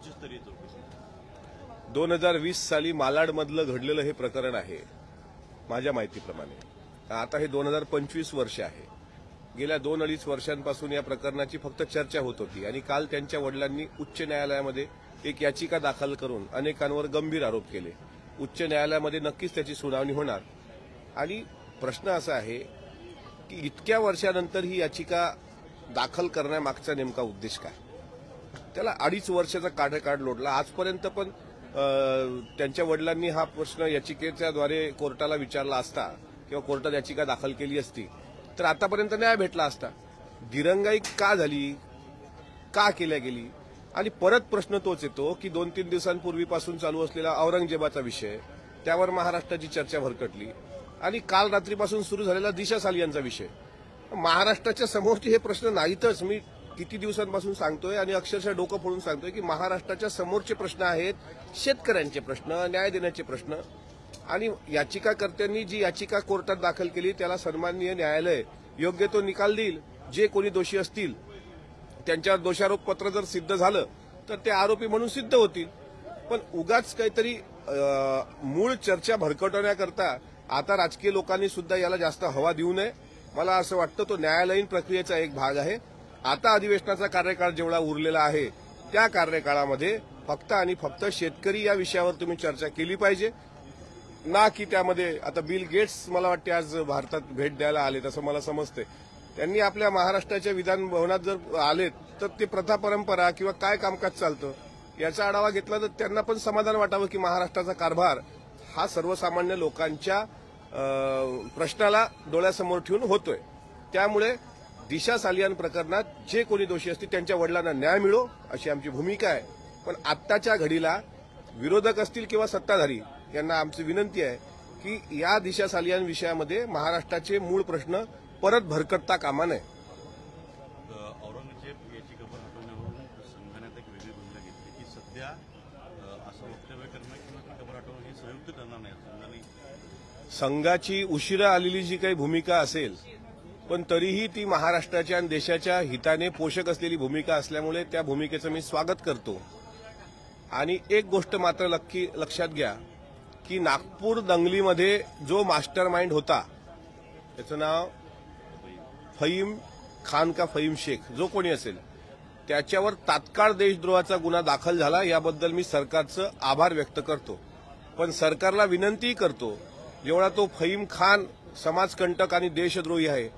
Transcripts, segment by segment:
उच्चस्तरीय चौकशी 2020 साली मालाडमधलं घडलेलं हे प्रकरण आहे माझ्या माहितीप्रमाणे। आता हे 2025 वर्ष आहे। गेल्या 2-2.5 वर्षांपासून या प्रकरणाची फक्त चर्चा होत होती आणि काल त्यांच्या वडिलांनी उच्च न्यायालयामध्ये एक याचिका दाखल करून अनेकांवर गंभीर आरोप केले। उच्च न्यायालयामध्ये नक्कीच त्याची सुनावणी होणार आणि प्रश्न असा आहे की इतक्या वर्षानंतर ही याचिका दाखल करण्यामागचा नेमका उद्देश काय? त्याला 2.5 वर्षाचा काढ लोटला। आजपर्यंत पण त्यांच्या वडिलांनी हा प्रश्न याचिकेच्याद्वारे कोर्टाला विचारला असता किंवा कोर्टात याचिका दाखल केली असती तर आतापर्यंत न्याय भेटला असता। दिरंगाई का झाली, का केल्या गेली? आणि परत प्रश्न तोच येतो की 2-3 दिवसांपूर्वीपासून चालू असलेला औरंगजेबाचा विषय, त्यावर महाराष्ट्राची चर्चा भरकटली आणि काल रात्रीपासून सुरू झालेला दिशा सालियांचा विषय। महाराष्ट्राच्या समोरचे हे प्रश्न नाहीतच। मी किती दिवसांपासून सांगतोय आणि अक्षरशः डोकं फोडून सांगतोय की महाराष्ट्राच्या समोरचे प्रश्न आहेत शेतकऱ्यांचे प्रश्न, न्याय देण्याचे प्रश्न। आणि याचिकाकर्त्यांनी जी याचिका कोर्टात दाखल केली त्याला सन्माननीय न्यायालय योग्य तो निकाल देईल। जे कोणी दोषी असतील त्यांच्यावर दोषारोपपत्र जर सिद्ध झालं तर ते आरोपी म्हणून सिद्ध होतील। पण उगाच काहीतरी मूळ चर्चा भरकटवण्याकरता आता राजकीय लोकांनी सुद्धा याला जास्त हवा देऊ नये। मला असं वाटतं तो न्यायालयीन प्रक्रियेचा एक भाग आहे। आता अधिवेशनाचा कार्यकाळ जेवढा उरलेला आहे त्या कार्यकाळामध्ये फक्त आणि फक्त शेतकरी या विषयावर तुम्ही चर्चा केली पाहिजे ना की त्यामध्ये आता बिल गेट्स मला वाटते आज भारतात भेट द्यायला आले तसं मला समजते। त्यांनी आपल्या महाराष्ट्राच्या विधान भवनात जर आलेत तर ते प्रथा परंपरा किंवा काय कामकाज चालतं याचा आढावा घेतला तर त्यांना पण समाधान वाटावं की महाराष्ट्राचा कारभार हा सर्वसामान्य लोकांच्या प्रश्नाला डोळ्यासमोर ठेवून होतोय। त्यामुळे दिशा सालियान प्रकरणात जे कोणी दोषी असतील त्यांच्या वडिलांना न्याय मिळो अशी आमची भूमिका आहे। पण आत्ताच्या घडीला विरोधक असतील किंवा सत्ताधारी यांना आमची विनंती आहे की या दिशा सालियान विषयामध्ये महाराष्ट्राचे मूळ प्रश्न परत भरकटता कामा नये। औरंगजेब याची खबर हटवण्यावरून संघाने एक वेगळी भूमिका घेतली की सध्या असं वक्तव्य करणं किंवा ती खबर हटवणं हे संयुक्त करणार नाही। संघाची उशिरा आलेली जी काही भूमिका असेल पण तरीही ती महाराष्ट्राच्या आणि देशाच्या हिताने पोषक असलेली भूमिका असल्यामुळे त्या भूमिकेचं मी स्वागत करतो। आणि एक गोष्ट मात्र लक्षात घ्या की नागपूर दंगलीमध्ये जो मास्टर माइंड होता त्याचं नाव फहीम खान का फहीम शेख जो कोणी असेल त्याच्यावर तात्काळ देशद्रोहाचा गुन्हा दाखल झाला याबद्दल मी सरकारचं आभार व्यक्त करतो। पण सरकारला विनंती करतो जेवढा तो फहीम खान समाजकंटक आणि देशद्रोही आहे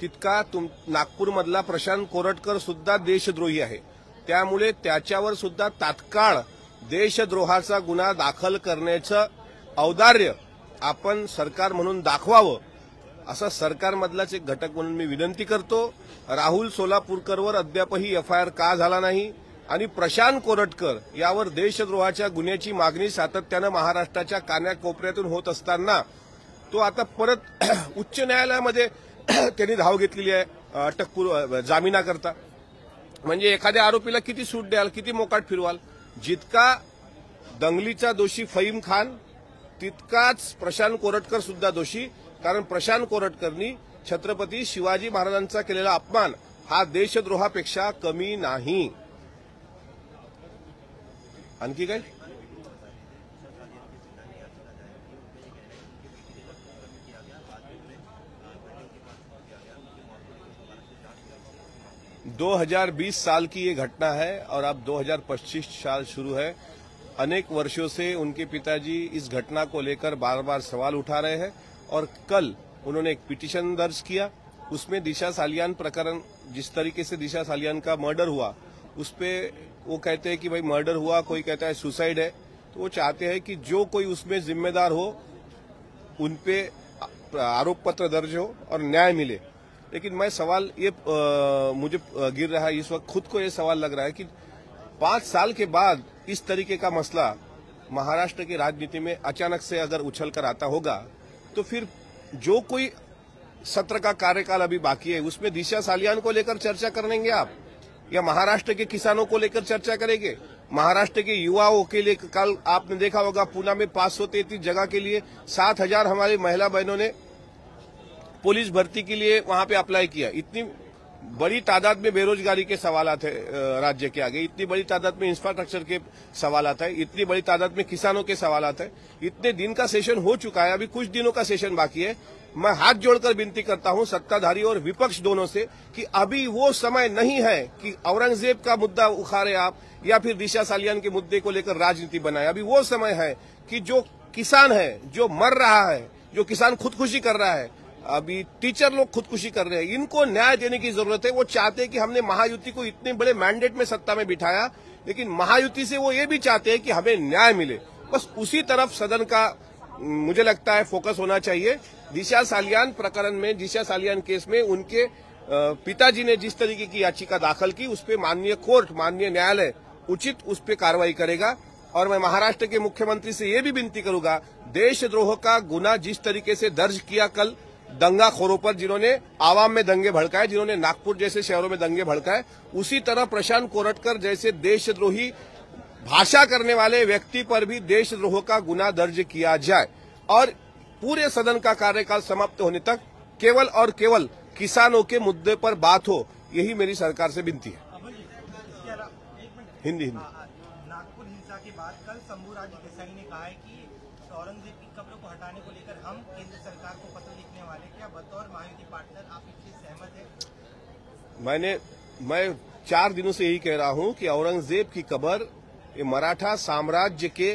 तितका नागपूरमधला प्रशांत कोरटकर सुद्धा देशद्रोही आहे। त्यामुळे त्याच्यावर सुद्धा तात्काळ देशद्रोहाचा गुन्हा दाखल करण्याचं औदार्य आपण सरकार म्हणून दाखवावं असा सरकारमधलाच एक घटक म्हणून मी विनंती करतो। राहुल सोलापूरकरवर अद्यापही एफआयआर का झाला नाही आणि प्रशांत कोरटकर यावर देशद्रोहाच्या गुन्ह्याची मागणी सातत्यानं महाराष्ट्राच्या कानाकोपऱ्यातून होत असताना तो आता परत उच्च न्यायालयामध्ये त्यांनी धाव घेतलेली आहे अटकपूर्व जामिनाकरता। म्हणजे एखाद्या आरोपीला किती सूट द्याल, किती मोकाट फिरवाल? जितका दंगलीचा दोषी फहीम खान तितकाच प्रशांत कोरटकर सुद्धा दोषी। कारण प्रशांत कोरटकरनी छत्रपती शिवाजी महाराजांचा केलेला अपमान हा देशद्रोहापेक्षा कमी नाही। आणखी काय? – 2020 साल की ये घटना है और अब 2025 साल शुरू है। अनेक वर्षों से उनके पिताजी इस घटना को लेकर बार बार सवाल उठा रहे हैं और कल उन्होंने एक पिटीशन दर्ज किया। उसमें दिशा सालियान प्रकरण जिस तरीके से दिशा सालियान का मर्डर हुआ उस पे वो कहते हैं कि भाई मर्डर हुआ, कोई कहता है सुसाइड है। तो वो चाहते हैं कि जो कोई उसमें जिम्मेदार हो उन पे आरोप पत्र दर्ज हो और न्याय मिले। लेकिन मैं सवाल ये मुझे गिर रहा है इस वक्त, खुद को ये सवाल लग रहा है कि 5 साल के बाद इस तरीके का मसला महाराष्ट्र की राजनीति में अचानक से अगर उछल कर आता होगा तो फिर जो कोई सत्र का कार्यकाल अभी बाकी है उसमें दिशा सालियान को लेकर चर्चा करेंगे आप या महाराष्ट्र के किसानों को लेकर चर्चा करेंगे? महाराष्ट्र के युवाओं के लिए कल आपने देखा होगा पूना में 533 जगह के लिए 7,000 हमारी महिला बहनों ने पुलिस भर्ती के लिए वहां पे अप्लाई किया। इतनी बड़ी तादाद में बेरोजगारी के सवालात है राज्य के आगे, इतनी बड़ी तादाद में इंफ्रास्ट्रक्चर के सवालात है, इतनी बड़ी तादाद में किसानों के सवालात है। इतने दिन का सेशन हो चुका है, अभी कुछ दिनों का सेशन बाकी है। मैं हाथ जोड़कर विनती करता हूं सत्ताधारी और विपक्ष दोनों से कि अभी वो समय नहीं है कि औरंगजेब का मुद्दा उखाड़े आप या फिर दिशा सालियान के मुद्दे को लेकर राजनीति बनाए। अभी वो समय है कि जो किसान है, जो मर रहा है, जो किसान खुदकुशी कर रहा है, अभी टीचर लोग खुदकुशी कर रहे हैं, इनको न्याय देने की जरूरत है। वो चाहते हैं कि हमने महायुति को इतने बड़े मैंडेट में सत्ता में बिठाया, लेकिन महायुति से वो ये भी चाहते हैं कि हमें न्याय मिले। बस उसी तरफ सदन का मुझे लगता है फोकस होना चाहिए। दिशा सालियान प्रकरण में, दिशा सालियान केस में उनके पिताजी ने जिस तरीके की याचिका दाखिल की, उस पर माननीय कोर्ट, माननीय न्यायालय उचित उस पर कार्रवाई करेगा। और मैं महाराष्ट्र के मुख्यमंत्री से ये भी विनती करूंगा, देशद्रोह का गुना जिस तरीके से दर्ज किया कल दंगाखोरों पर, जिन्होंने आवाम में दंगे भड़काए, जिन्होंने नागपुर जैसे शहरों में दंगे भड़काए, उसी तरह प्रशांत कोरटकर जैसे देशद्रोही भाषा करने वाले व्यक्ति पर भी देशद्रोह का गुना दर्ज किया जाए और पूरे सदन का कार्यकाल समाप्त होने तक केवल और केवल किसानों के मुद्दे पर बात हो। यही मेरी सरकार से विनती है। हिंदी नागपुर हिंसा के बाद कल शंभूराज देसाई ने कहा है कि औरंगजेब की कब्र को हटाने को लेकर हम केंद्र सरकार को पत्र लिखने वाले। क्या बतौर महायुति पार्टनर आप इससे सहमत हैं? मैं 4 दिनों से यही कह रहा हूं कि औरंगजेब की कब्र ये मराठा साम्राज्य के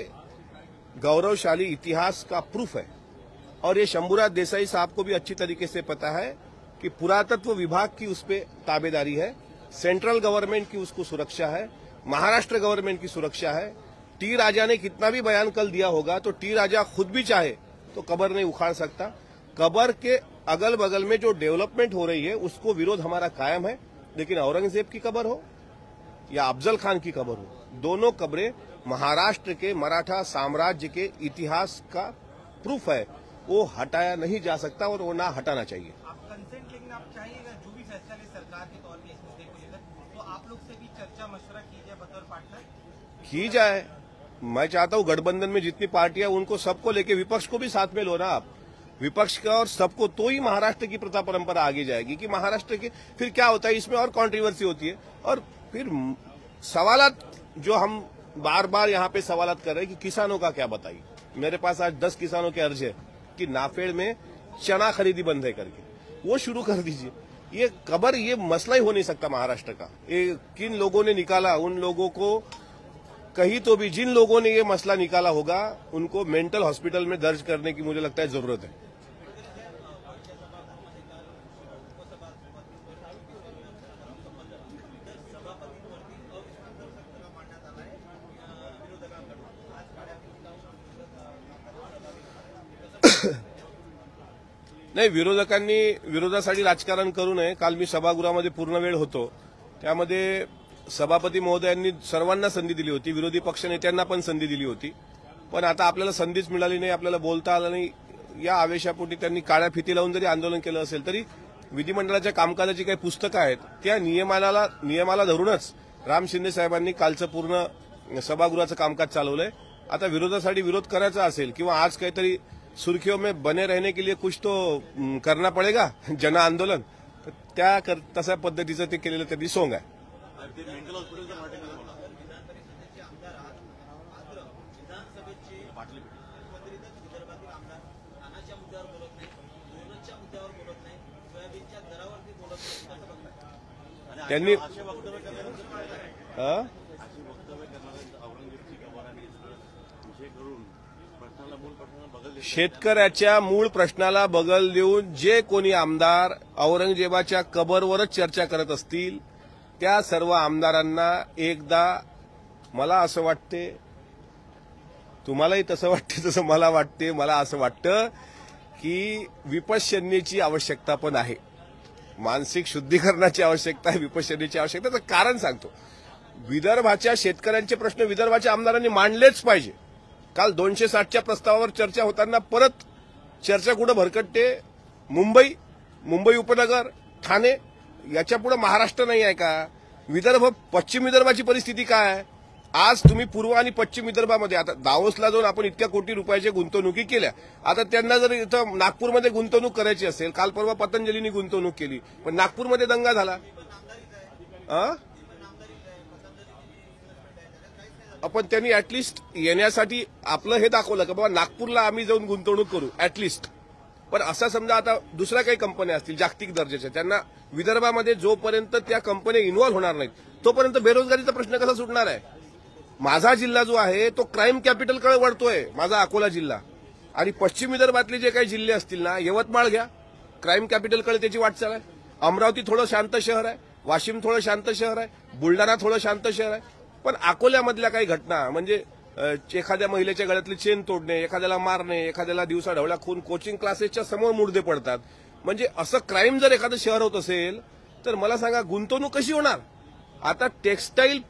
गौरवशाली इतिहास का प्रूफ है। और ये शंभूराज देसाई साहब को भी अच्छी तरीके से पता है कि पुरातत्व विभाग की उस पर ताबेदारी है, सेंट्रल गवर्नमेंट की उसको सुरक्षा है, महाराष्ट्र गवर्नमेंट की सुरक्षा है। टी राजा ने कितना भी बयान कल दिया होगा तो टी राजा खुद भी चाहे तो कब्र नहीं उखाड़ सकता। कब्र के अगल बगल में जो डेवलपमेंट हो रही है उसको विरोध हमारा कायम है, लेकिन औरंगजेब की कब्र हो या अफजल खान की कब्र हो, दोनों कब्रें महाराष्ट्र के मराठा साम्राज्य के इतिहास का प्रूफ है। वो हटाया नहीं जा सकता और वो ना हटाना चाहिए। आप कंसेंट, लेकिन आप चाहिएगा जो भी फैसला ले सरकार के तौर पे इस मुद्दे को लेकर, तो आप लोग से भी चर्चा मशवरा की जाए बतौर पार्टनर की जाए। मैं चाहता हूं गठबंधन में जितनी पार्टियां उनको सबको लेके, विपक्ष को भी साथ में लो ना आप, विपक्ष का और सबको, तो ही महाराष्ट्र की प्रथा परंपरा आगे जाएगी। कि महाराष्ट्र के फिर क्या होता है, इसमें और कंट्रोवर्सी होती है और फिर सवालात जो हम बार बार यहाँ पे सवालात कर रहे हैं कि किसानों का क्या बताइए। मेरे पास आज 10 किसानों के अर्ज है कि नाफेड़ में चना खरीदी बंद है करके, वो शुरू कर दीजिए। ये कब्र, ये मसला ही हो नहीं सकता महाराष्ट्र का। ये किन लोगों ने निकाला, उन लोगों को कहीं तो भी, जिन लोगों ने ये मसला निकाला होगा उनको मेंटल हॉस्पिटल में दर्ज करने की मुझे लगता है जरूरत है। नाही, विरोधासाठी राजकारण करू नये। काल मी सभागृहामध्ये पूर्ण वेळ होतो, त्यामध्ये सभापती महोदयांनी सर्वांना संधी दिली होती, विरोधी पक्षनेत्यांना पण संधी दिली होती, पण आता आपल्याला संधीच मिळाली नाही, आपल्याला बोलता आलं नाही। या आवेशापोटी त्यांनी काळ्या फिती लावून जरी आंदोलन केलं असेल तरी विधिमंडळाच्या कामकाजाची काही पुस्तकं आहेत त्या नियमाला धरूनच राम शिंदे साहेबांनी कालचं पूर्ण सभागृहाचं कामकाज चालवलंय। आता विरोधासाठी विरोध करायचा असेल किंवा आज काहीतरी सुर्खियों में बने रहने के लिए कुछ तो करना पड़ेगा, जन आंदोलन, त्या तशा पद्धतीचं ते केलेलं त्यांनी सोंग आहे। मेंटल हॉस्पिटलच्या पार्टीमध्ये बोला त्यांनी शेतकऱ्याच्या मूळ प्रश्नाला बगल देऊन जे कोणी आमदार औरंगजेबाच्या कबरवरच चर्चा करत असतील त्या सर्व आमदारांना एकदा, मला असं वाटते, तुम्हालाही तसं वाटते तसं मला वाटते, मला असं वाटतं की विपश्यनेची आवश्यकता पण आहे, मानसिक शुद्धीकरणाची आवश्यकता आहे, विपश्यनेची आवश्यकता। तर कारण सांगतो, विदर्भाच्या शेतकऱ्यांचे प्रश्न विदर्भाच्या आमदारांनी मांडलेच पाहिजे। काल 260च्या प्रस्तावावर चर्चा होताना परत चर्चा कुठं भरकटते, मुंबई उपनगर, ठाणे, याच्या पुढे महाराष्ट्र नाही आहे का? विदर्भ, पश्चिम विदर्भाची परिस्थिती काय आहे? आज तुम्ही पूर्व आणि पश्चिम विदर्भामध्ये, आता दावोसला जाऊन आपण इतक्या कोटी रुपयाच्या गुंतवणुकी केल्या, आता त्यांना जर इथं नागपूरमध्ये गुंतवणूक करायची असेल, काल परवा पतंजलीनी गुंतवणूक केली पण नागपूरमध्ये दंगा झाला, आपण त्यांनी ऍटलिस्ट येण्यासाठी आपलं हे दाखवलं की बाबा नागपूरला आम्ही जाऊन गुंतवणूक करू ऍटलिस्ट. पण असा समजा आता दुसऱ्या काही कंपन्या असतील जागतिक दर्जाच्या, त्यांना विदर्भामध्ये जोपर्यंत त्या कंपन्या इन्व्हॉल्व्ह होणार नाहीत तोपर्यंत बेरोजगारीचा प्रश्न कसा सुटणार आहे? माझा जिल्हा जो आहे तो क्राईम कॅपिटलकडे वळतोय, माझा अकोला जिल्हा. आणि पश्चिम विदर्भातले जे काही जिल्हे असतील ना, यवतमाळ घ्या, क्राईम कॅपिटलकडे त्याची वाटचाल आहे. अमरावती थोडं शांत शहर आहे, वाशिम थोडं शांत शहर आहे, बुलढाणा थोडं शांत शहर आहे. पण अकोल्यामधल्या काही घटना म्हणजे एखाद्या महिलेच्या गळ्यातली चेन तोडणे, एखाद्याला मारणे, एखाद्याला दिवसा ढवळ्या खून, कोचिंग क्लासेसच्या समोर मुर्दे पडतात. म्हणजे असं क्राईम जर एखादं शहर होत असेल तर मला सांगा गुंतवणूक कशी होणार? आता टेक्स्टाईल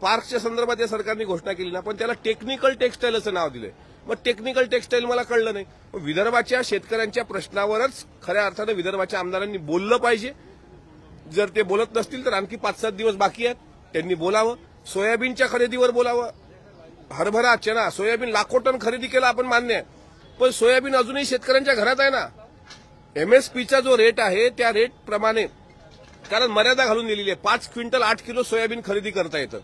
पार्कच्या संदर्भात या सरकारने घोषणा केली ना, पण त्याला टेक्निकल टेक्स्टाईल असं नाव दिलंय. मग टेक्निकल टेक्स्टाईल मला कळलं नाही. विदर्भाच्या शेतकऱ्यांच्या प्रश्नावरच खऱ्या अर्थानं विदर्भाच्या आमदारांनी बोललं पाहिजे. जर ते बोलत नसतील तर आणखी 5-7 दिवस बाकी आहेत, त्यांनी बोलावं. सोयाबीनच्या खरेदीवर बोलावं. हरभरा, चना, सोयाबीन लाखो टन खरेदी केला आपण मान्य आहे, पण सोयाबीन अजूनही शेतकऱ्यांच्या घरात आहे ना. एमएसपीचा जो रेट आहे त्या रेट प्रमाणे, कारण मर्यादा घालून दिलेली आहे, 5 क्विंटल 8 किलो सोयाबीन खरेदी करता येतं.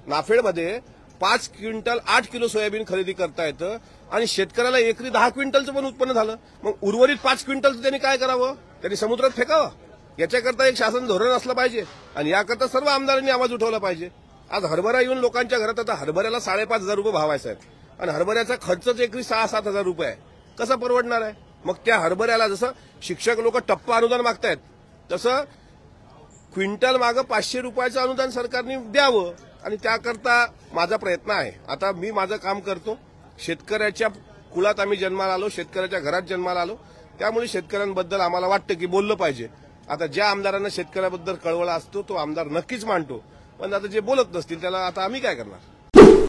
नाफेडमध्ये 5 क्विंटल 8 किलो सोयाबीन खरेदी करता येतं आणि शेतकऱ्याला एकरी 10 क्विंटलचं पण उत्पन्न झालं. मग उर्वरित 5 क्विंटलचं त्यांनी काय करावं? त्यांनी समुद्रात फेकावं. याच्याकरता एक शासन धोरण असलं पाहिजे आणि याकरता सर्व आमदारांनी आवाज उठवला पाहिजे. आज हरभरा येऊन लोकांच्या घरात, आता हरभऱ्याला 5,500 रुपये भाव आहे साहेब, आणि हरभऱ्याचा खर्चच एकरी 6-7 हजार रुपये आहे. कसा परवडणार आहे? मग त्या हरभऱ्याला जसं शिक्षक लोक टप्पा अनुदान मागतायत तसं क्विंटल मागं 500 रुपयाचं अनुदान सरकारने द्यावं, आणि त्याकरता माझा प्रयत्न आहे. आता मी माझं काम करतो. शेतकऱ्याच्या कुळात आम्ही जन्माला आलो, शेतकऱ्याच्या घरात जन्माला आलो, त्यामुळे शेतकऱ्यांबद्दल आम्हाला वाटतं की बोललं पाहिजे. आता ज्या आमदारांना शेतकऱ्याबद्दल कळवळा असतो तो आमदार नक्कीच मांडतो, पण आता जे बोलत नसतील त्याला आता आम्ही काय करणार?